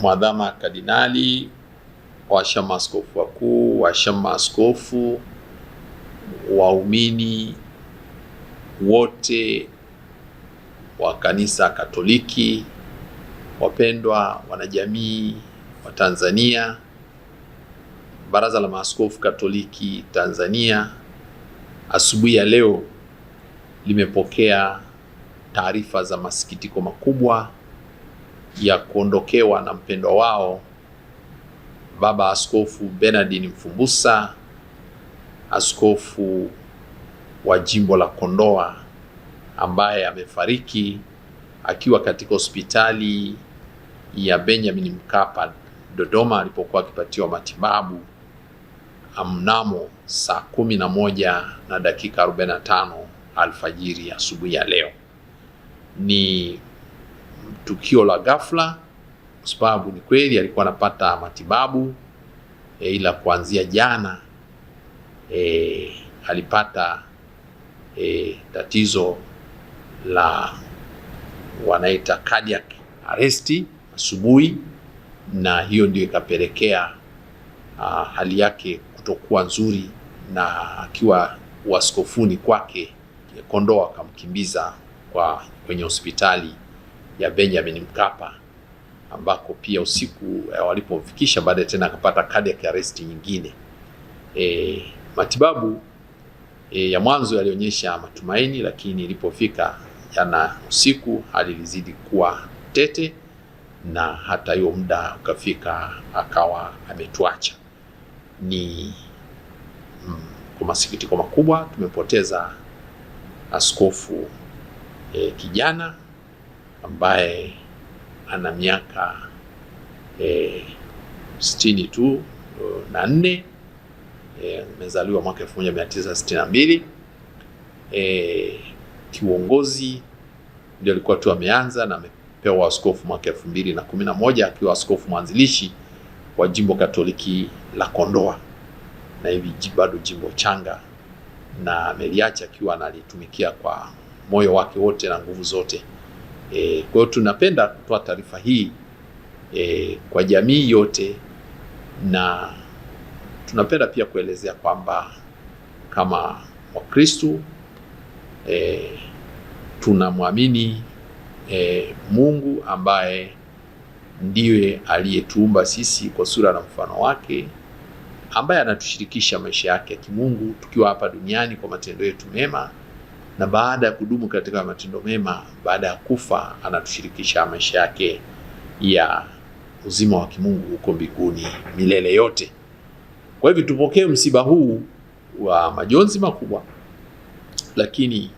Mwadhama Kardinali, washama askofu wakuu, washama askofu, waumini wote wa Kanisa Katoliki, wapendwa wanajamii wa Tanzania, Baraza la Maaskofu Katoliki Tanzania, asubuhi ya leo limepokea taarifa za masikitiko makubwa ya kuondokewa na mpendwa wao Baba Askofu Bernardin Mfumbusa, askofu wa jimbo la Kondoa, ambaye amefariki akiwa katika hospitali ya Benjamin Mkapa Dodoma alipokuwa akipatiwa matibabu mnamo saa 11:45 alfajiri asubuhi ya leo. Ni tukio la ghafla kwa sababu ni kweli alikuwa anapata matibabu ila kuanzia jana alipata tatizo la wanaita cardiac arrest asubuhi, na hiyo ndio ikapelekea hali yake kutokuwa nzuri, na akiwa uaskofuni kwake Kondoa akamkimbiza kwenye hospitali ya Benjamin Mkapa, ambako pia usiku walipomfikisha baadaye tena akapata cardiac arrest nyingine. Matibabu ya mwanzo yalionyesha matumaini, lakini ilipofika jana usiku hali ilizidi kuwa tete, na hata hiyo muda ukafika akawa ametuacha. Ni kwa masikitiko makubwa tumepoteza askofu kijana ambaye ana miaka 64, amezaliwa mwaka 1962. Kiuongozi ndio alikuwa tu ameanza, na amepewa askofu mwaka 2011 akiwa askofu mwanzilishi wa jimbo Katoliki la Kondoa, na hivi bado jimbo changa, na ameliacha akiwa analitumikia kwa moyo wake wote na nguvu zote. Kwa hiyo tunapenda kutoa taarifa hii kwa jamii yote, na tunapenda pia kuelezea kwamba kama Wakristo tunamwamini Mungu ambaye ndiye aliyetuumba sisi kwa sura na mfano wake, ambaye anatushirikisha maisha yake ya kimungu tukiwa hapa duniani kwa matendo yetu mema, na baada ya kudumu katika matendo mema, baada ya kufa anatushirikisha maisha yake ya uzima wa kimungu huko mbinguni milele yote. Kwa hivyo tupokee msiba huu wa majonzi makubwa, lakini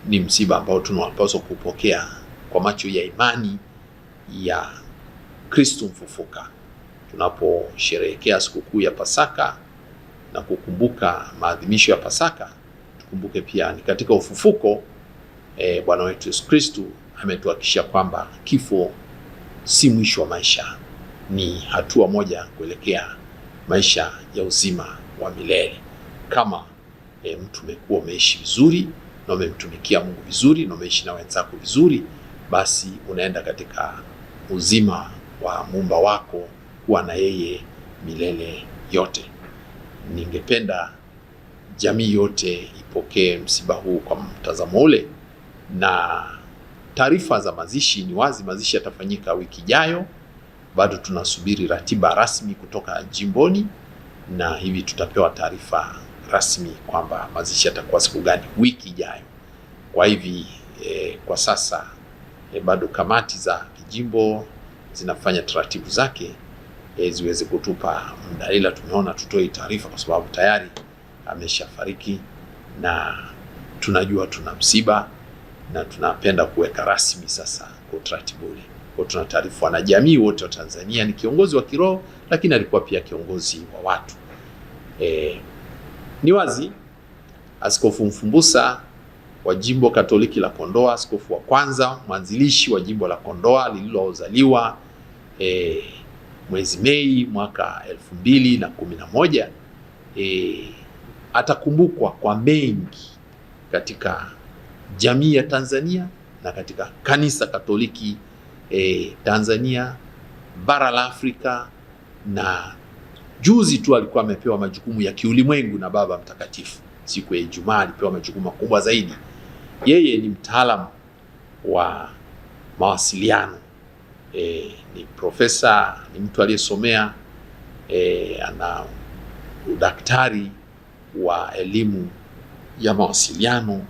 ni msiba ambao tunapaswa kupokea kwa macho ya imani ya Kristo mfufuka. Tunaposherehekea sikukuu ya Pasaka na kukumbuka maadhimisho ya Pasaka, tukumbuke pia ni katika ufufuko Bwana wetu Yesu Kristo ametuhakikishia kwamba kifo si mwisho wa maisha, ni hatua moja kuelekea maisha ya uzima wa milele. Kama mtu umekuwa umeishi vizuri na umemtumikia Mungu vizuri na umeishi na wenzako vizuri, basi unaenda katika uzima wa Muumba wako kuwa na yeye milele yote. Ningependa jamii yote ipokee msiba huu kwa mtazamo ule, na taarifa za mazishi ni wazi, mazishi yatafanyika wiki ijayo. Bado tunasubiri ratiba rasmi kutoka jimboni, na hivi tutapewa taarifa rasmi kwamba mazishi yatakuwa siku gani wiki ijayo. Kwa hivi kwa sasa bado kamati za kijimbo zinafanya taratibu zake ziweze kutupa muda, ila tumeona tutoe taarifa kwa sababu tayari ameshafariki na tunajua tuna msiba, na tunapenda kuweka rasmi sasa kwa utaratibu ule. Kwa tuna taarifa na jamii wote wa Tanzania. Ni kiongozi wa kiroho, lakini alikuwa pia kiongozi wa watu. Ni wazi Askofu Mfumbusa wa jimbo Katoliki la Kondoa, askofu wa kwanza mwanzilishi wa jimbo la Kondoa lililozaliwa mwezi Mei mwaka 2011, atakumbukwa kwa mengi katika jamii ya Tanzania na katika kanisa Katoliki Tanzania, bara la Afrika, na juzi tu alikuwa amepewa majukumu ya kiulimwengu na Baba Mtakatifu. Siku ya Ijumaa alipewa majukumu makubwa zaidi. Yeye ni mtaalamu wa mawasiliano, ni profesa, ni mtu aliyesomea, ana udaktari wa elimu ya mawasiliano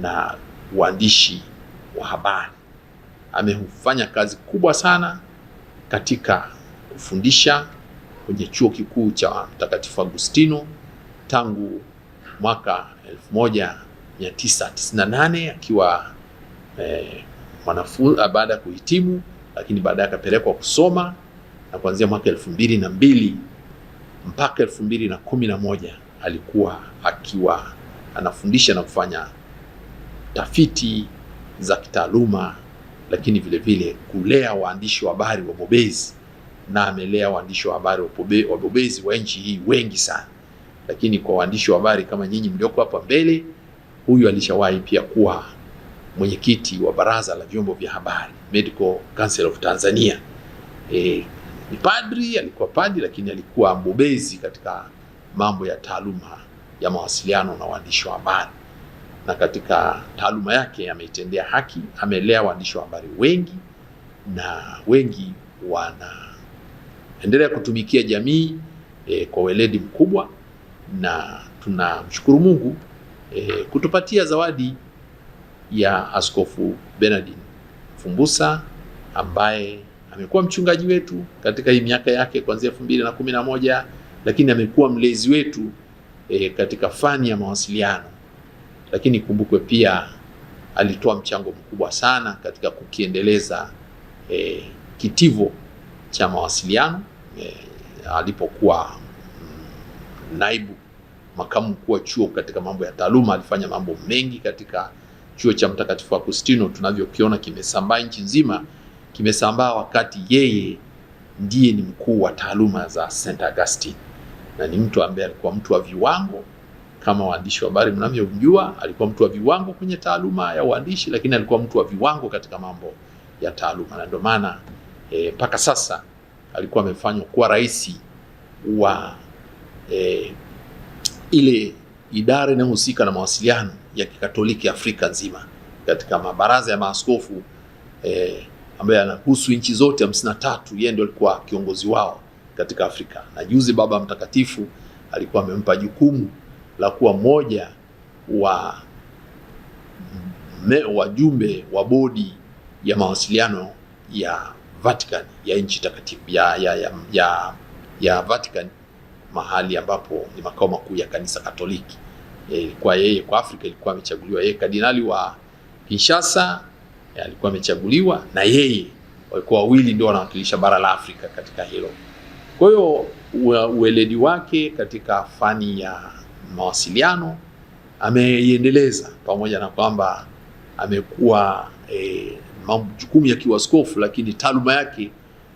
na uandishi wa habari. Amefanya kazi kubwa sana katika kufundisha kwenye chuo kikuu cha Mtakatifu Agustino tangu mwaka 1998 akiwa mwanafunzi baada ya kuhitimu, lakini baadaye akapelekwa kusoma, na kuanzia mwaka 2002 mpaka 2011 alikuwa akiwa anafundisha na kufanya tafiti za kitaaluma, lakini vile vile kulea waandishi wa habari wabobezi, na amelea waandishi wa habari wabobezi wa nchi hii wengi sana. Lakini kwa waandishi wa habari kama nyinyi mlioko hapa mbele, huyu alishawahi pia kuwa mwenyekiti wa baraza la vyombo vya habari, Medical Council of Tanzania. Ni padri, alikuwa padri, lakini alikuwa mbobezi katika mambo ya taaluma ya mawasiliano na waandishi wa habari, na katika taaluma yake ameitendea haki. Amelea waandishi wa habari wengi, na wengi wanaendelea kutumikia jamii kwa weledi mkubwa, na tunamshukuru Mungu kutupatia zawadi ya Askofu Bernardine Fumbusa ambaye amekuwa mchungaji wetu katika hii miaka yake kuanzia 2011, lakini amekuwa mlezi wetu katika fani ya mawasiliano. Lakini kumbukwe pia alitoa mchango mkubwa sana katika kukiendeleza kitivo cha mawasiliano alipokuwa naibu makamu mkuu wa chuo katika mambo ya taaluma. Alifanya mambo mengi katika chuo cha Mtakatifu Agustino, tunavyokiona kimesambaa nchi nzima. Kimesambaa wakati yeye ndiye ni mkuu wa taaluma za St. Augustine, na ni mtu ambaye alikuwa mtu wa viwango kama waandishi wa habari mnavyomjua. Alikuwa mtu wa viwango kwenye taaluma ya uandishi, lakini alikuwa mtu wa viwango katika mambo ya taaluma, na ndio maana mpaka sasa alikuwa amefanywa kuwa rais wa ile idara inayohusika na mawasiliano ya Kikatoliki Afrika nzima, katika mabaraza ya maaskofu ambaye anahusu nchi zote 53. Yeye ndio alikuwa kiongozi wao katika Afrika, na juzi Baba Mtakatifu alikuwa amempa jukumu la kuwa mmoja wa wajumbe wa bodi ya mawasiliano ya Vatican, ya nchi takatifu ya Vatican, mahali ambapo ni makao makuu ya kanisa Katoliki. Ilikuwa yeye kwa Afrika, ilikuwa amechaguliwa yeye. Kardinali wa Kinshasa alikuwa amechaguliwa, na yeye walikuwa wawili ndio wanawakilisha bara la Afrika katika hilo. Kwa hiyo ueledi wake katika fani ya mawasiliano ameiendeleza, pamoja na kwamba amekuwa majukumu ya kiwaskofu, lakini taaluma yake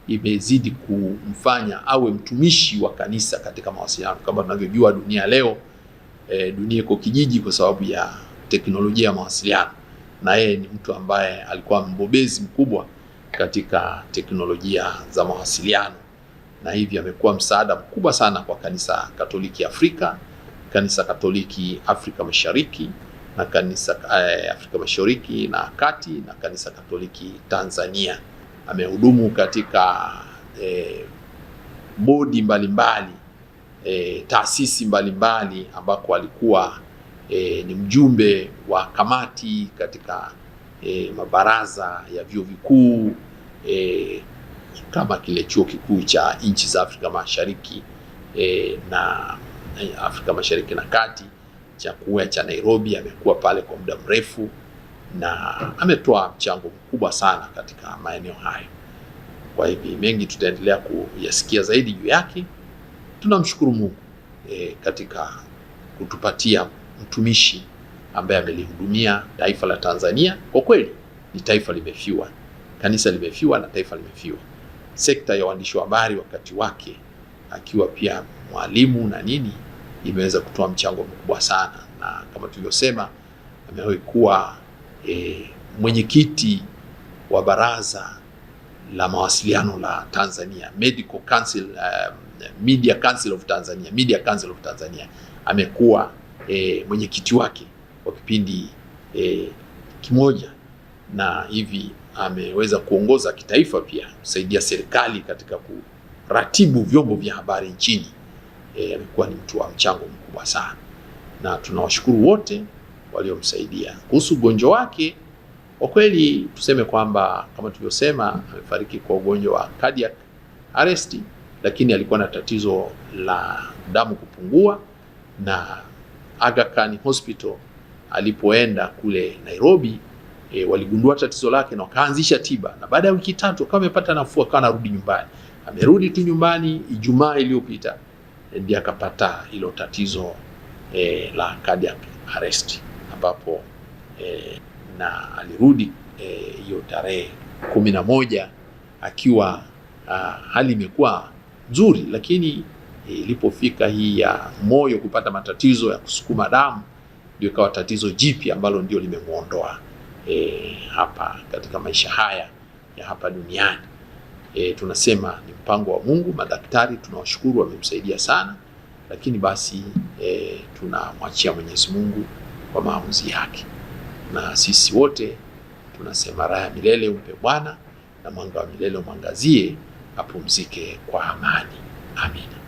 imezidi kumfanya awe mtumishi wa kanisa katika mawasiliano. Kama tunavyojua dunia leo, dunia iko kijiji kwa sababu ya teknolojia ya mawasiliano, na yeye ni mtu ambaye alikuwa mbobezi mkubwa katika teknolojia za mawasiliano, na hivi amekuwa msaada mkubwa sana kwa kanisa Katoliki Afrika, kanisa Katoliki Afrika Mashariki, na kanisa Afrika Mashariki na Kati, na kanisa Katoliki Tanzania. Amehudumu katika bodi mbalimbali, taasisi mbalimbali, ambako alikuwa ni mjumbe wa kamati katika mabaraza ya vyuo vikuu, kama kile chuo kikuu cha nchi za Afrika Mashariki na Afrika Mashariki na Kati cha Nairobi. Amekuwa pale kwa muda mrefu na ametoa mchango mkubwa sana katika maeneo hayo. Kwa hivi mengi tutaendelea kuyasikia zaidi juu yake. Tunamshukuru Mungu katika kutupatia mtumishi ambaye amelihudumia taifa la Tanzania. Kwa kweli ni taifa limefiwa, kanisa limefiwa na taifa limefiwa. Sekta ya waandishi wa habari wakati wake akiwa pia mwalimu na nini, imeweza kutoa mchango mkubwa sana, na kama tulivyosema, amewahi kuwa mwenyekiti wa baraza la mawasiliano la Tanzania, Medical Council, Media Council of Tanzania, Media Council of Tanzania. Amekuwa mwenyekiti wake kwa kipindi kimoja, na hivi ameweza kuongoza kitaifa pia, kusaidia serikali katika kuratibu vyombo vya habari nchini. Amekuwa ni mtu wa mchango mkubwa sana, na tunawashukuru wote waliomsaidia. Kuhusu ugonjwa wake, kwa kweli tuseme kwamba kama tulivyosema, amefariki kwa ugonjwa wa cardiac arrest, lakini alikuwa na tatizo la damu kupungua, na Aga Khan Hospital alipoenda kule Nairobi waligundua tatizo lake na wakaanzisha tiba, na baada ya wiki 3 kama amepata nafuu, akawa anarudi nyumbani. Amerudi tu nyumbani Ijumaa iliyopita, ndiye akapata hilo tatizo la cardiac arrest, ambapo na alirudi hiyo tarehe 11 akiwa hali imekuwa nzuri, lakini ilipofika hii ya moyo kupata matatizo ya kusukuma damu, ndio ikawa tatizo jipya ambalo ndio limemuondoa hapa katika maisha haya ya hapa duniani. Tunasema ni mpango wa Mungu. Madaktari tunawashukuru, wamemsaidia sana, lakini basi tunamwachia Mwenyezi Mungu kwa maamuzi yake, na sisi wote tunasema raha ya milele umpe Bwana, na mwanga wa milele umwangazie, apumzike kwa amani. Amina.